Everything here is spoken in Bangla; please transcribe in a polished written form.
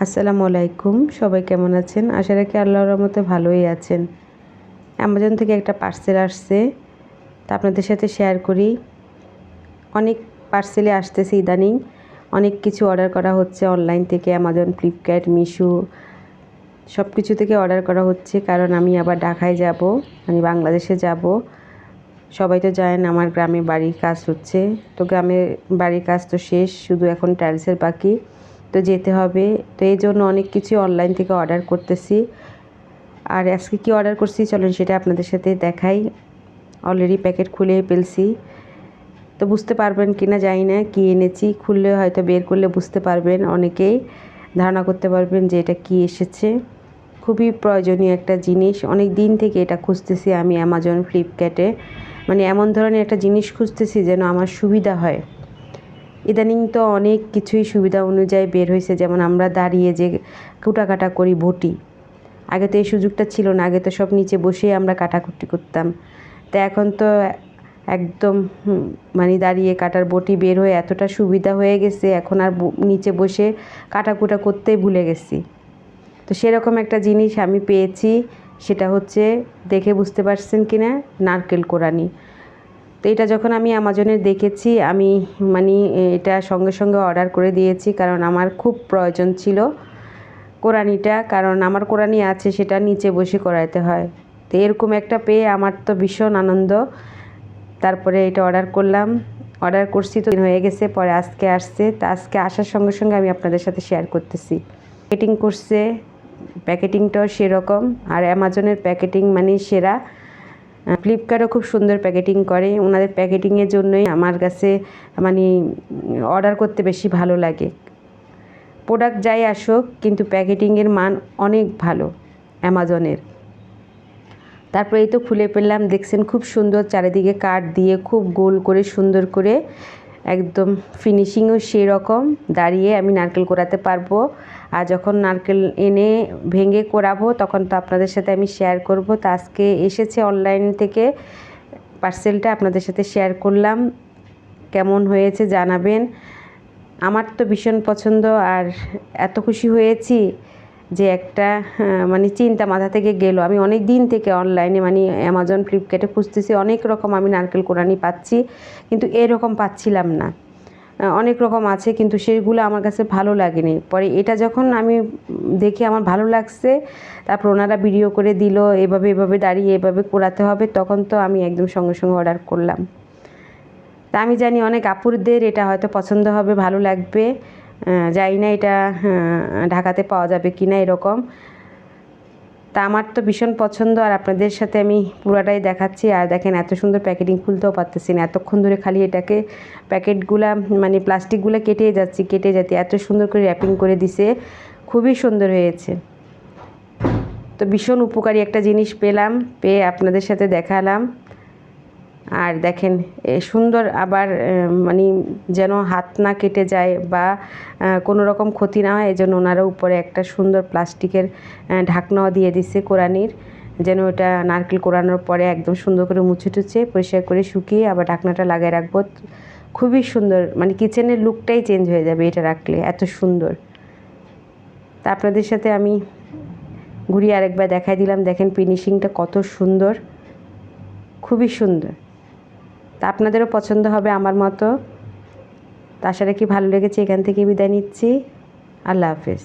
আসসালামু আলাইকুম, সবাই কেমন আছেন? আশা রাখি আল্লাহর রহমতে ভালোই আছেন। অ্যামাজন থেকে একটা পার্সেল আসছে, তা আপনাদের সাথে শেয়ার করি। অনেক পার্সেলে আসতেছে ইদানিং, অনেক কিছু অর্ডার করা হচ্ছে অনলাইন থেকে, অ্যামাজন, ফ্লিপকার্ট, মিশো সব কিছু থেকে অর্ডার করা হচ্ছে। কারণ আমি আবার ঢাকায় যাব, মানে বাংলাদেশে যাব। সবাই তো জানেন আমার গ্রামে বাড়ির কাজ হচ্ছে, তো গ্রামের বাড়ির কাজ তো শেষ, শুধু এখন টাইলসের বাকি, তো যেতে হবে। তো এই জন্য অনেক কিছু অনলাইন থেকে অর্ডার করতেছি। আর আজকে কি অর্ডার করছি চলুন সেটা আপনাদের সাথে দেখাই। অলরেডি প্যাকেট খুলে ফেলছি, তো বুঝতে পারবেন কিনা জানি না কি এনেছি। খুললে হয়তো বের করলে বুঝতে পারবেন, অনেকেই ধারণা করতে পারবেন যে এটা কি এসেছে। খুবই প্রয়োজনীয় একটা জিনিস, অনেক দিন থেকে এটা খুঁজতেছি আমি অ্যামাজন, ফ্লিপকার্টে, মানে এমন ধরনের একটা জিনিস খুঁজতেছি যেন আমার সুবিধা হয়। ইদানিং তো অনেক কিছুই সুবিধা অনুযায়ী বের হয়েছে, যেমন আমরা দাঁড়িয়ে যে কুটাকাটা করি বটি, আগে তো এই সুযোগটা ছিল না। আগে তো সব নিচে বসেই আমরা কাটাকুটি করতাম, তা এখন তো একদম মানে দাঁড়িয়ে কাটার বটি বের হয়ে এতটা সুবিধা হয়ে গেছে, এখন আর নিচে বসে কাটাকুটা করতেই ভুলে গেছি। তো সেরকম একটা জিনিস আমি পেয়েছি, সেটা হচ্ছে, দেখে বুঝতে পারছেন কি না, নারকেল কোরানি। তো এটা যখন আমি অ্যামাজনে দেখেছি, আমি মানে এটা সঙ্গে সঙ্গে অর্ডার করে দিয়েছি, কারণ আমার খুব প্রয়োজন ছিল কোরানিটা। কারণ আমার কোরানি আছে, সেটা নিচে বসে করাইতে হয়। তো এরকম একটা পেয়ে আমার তো ভীষণ আনন্দ। তারপরে এটা অর্ডার করলাম, অর্ডার করছি তো দিন হয়ে গেছে, পরে আজকে আসছে। তা আজকে আসার সঙ্গে সঙ্গে আমি আপনাদের সাথে শেয়ার করতেছি। প্যাকেটিং করছে, প্যাকেটিংটাও সেরকম। আর অ্যামাজনের প্যাকেটিং মানে সেরা। ফ্লিপকার্টও খুব সুন্দর প্যাকেটিং করে, ওনাদের প্যাকেটিংয়ের জন্যই আমার কাছে মানে অর্ডার করতে বেশি ভালো লাগে। প্রোডাক্ট যাই আসুক, কিন্তু প্যাকেটিংয়ের মান অনেক ভালো অ্যামাজনের। তারপরে এই তো খুলে ফেললাম, দেখছেন খুব সুন্দর, চারিদিকে কাঠ দিয়ে খুব গোল করে সুন্দর করে একদম ফিনিশিংও সেরকম। দাঁড়িয়ে আমি নারকেল কোরাতে পারবো, আর যখন নারকেল এনে ভেঙে কোরাবো তখন তো আপনাদের সাথে আমি শেয়ার করব। তো আজকে এসেছে অনলাইন থেকে পার্সেলটা, আপনাদের সাথে শেয়ার করলাম। কেমন হয়েছে জানাবেন। আমার তো ভীষণ পছন্দ, আর এত খুশি হয়েছি যে একটা মানে চিন্তা মাথা থেকে গেল। আমি অনেক দিন থেকে অনলাইনে মানে অ্যামাজন, ফ্লিপকার্টে খুঁজতেছি, অনেক রকম আমি নারকেল কোরানি পাচ্ছি, কিন্তু এরকম পাচ্ছিলাম না। অনেক রকম আছে, কিন্তু সেগুলো আমার কাছে ভালো লাগেনি। পরে এটা যখন আমি দেখে আমার ভালো লাগছে, তারপর ওনারা ভিডিও করে দিল এভাবে এভাবে দাঁড়িয়ে এভাবে কোরাতে হবে, তখন তো আমি একদম সঙ্গে সঙ্গে অর্ডার করলাম। তা আমি জানি অনেক আপুরদের এটা হয়তো পছন্দ হবে, ভালো লাগবে। জানি না এটা ঢাকাতে পাওয়া যাবে কি না এরকম। তা আমার তো ভীষণ পছন্দ, আর আপনাদের সাথে আমি পুরাটাই দেখাচ্ছি। আর দেখেন এত সুন্দর প্যাকেটিং, খুলতেও পারতেছি না, এতক্ষণ ধরে খালি এটাকে প্যাকেটগুলা মানে প্লাস্টিকগুলো কেটে যাচ্ছি, এত সুন্দর করে র্যাপিং করে দিছে, খুবই সুন্দর হয়েছে। তো ভীষণ উপকারী একটা জিনিস পেলাম, পেয়ে আপনাদের সাথে দেখালাম। আর দেখেন সুন্দর, আবার মানে যেন হাত না কেটে যায় বা কোনো রকম ক্ষতি না হয়, এজন্য ওনারা উপরে একটা সুন্দর প্লাস্টিকের ঢাকনাও দিয়ে দিচ্ছে কোরানির, যেন ওটা নারকেল কোরানোর পরে একদম সুন্দর করে মুছে টুছে পরিষ্কার করে শুকিয়ে আবার ঢাকনাটা লাগিয়ে রাখবো। খুবই সুন্দর, মানে কিচেনের লুকটাই চেঞ্জ হয়ে যাবে এটা রাখলে, এত সুন্দর। তা আপনাদের সাথে আমি ঘুরিয়ে আরেকবার দেখাই দিলাম, দেখেন ফিনিশিংটা কত সুন্দর, খুবই সুন্দর। তা আপনাদেরও পছন্দ হবে আমার মতো। তা আশা রাখি ভালো লেগেছে। এখান থেকে বিদায় নিচ্ছি। আল্লাহ হাফেজ।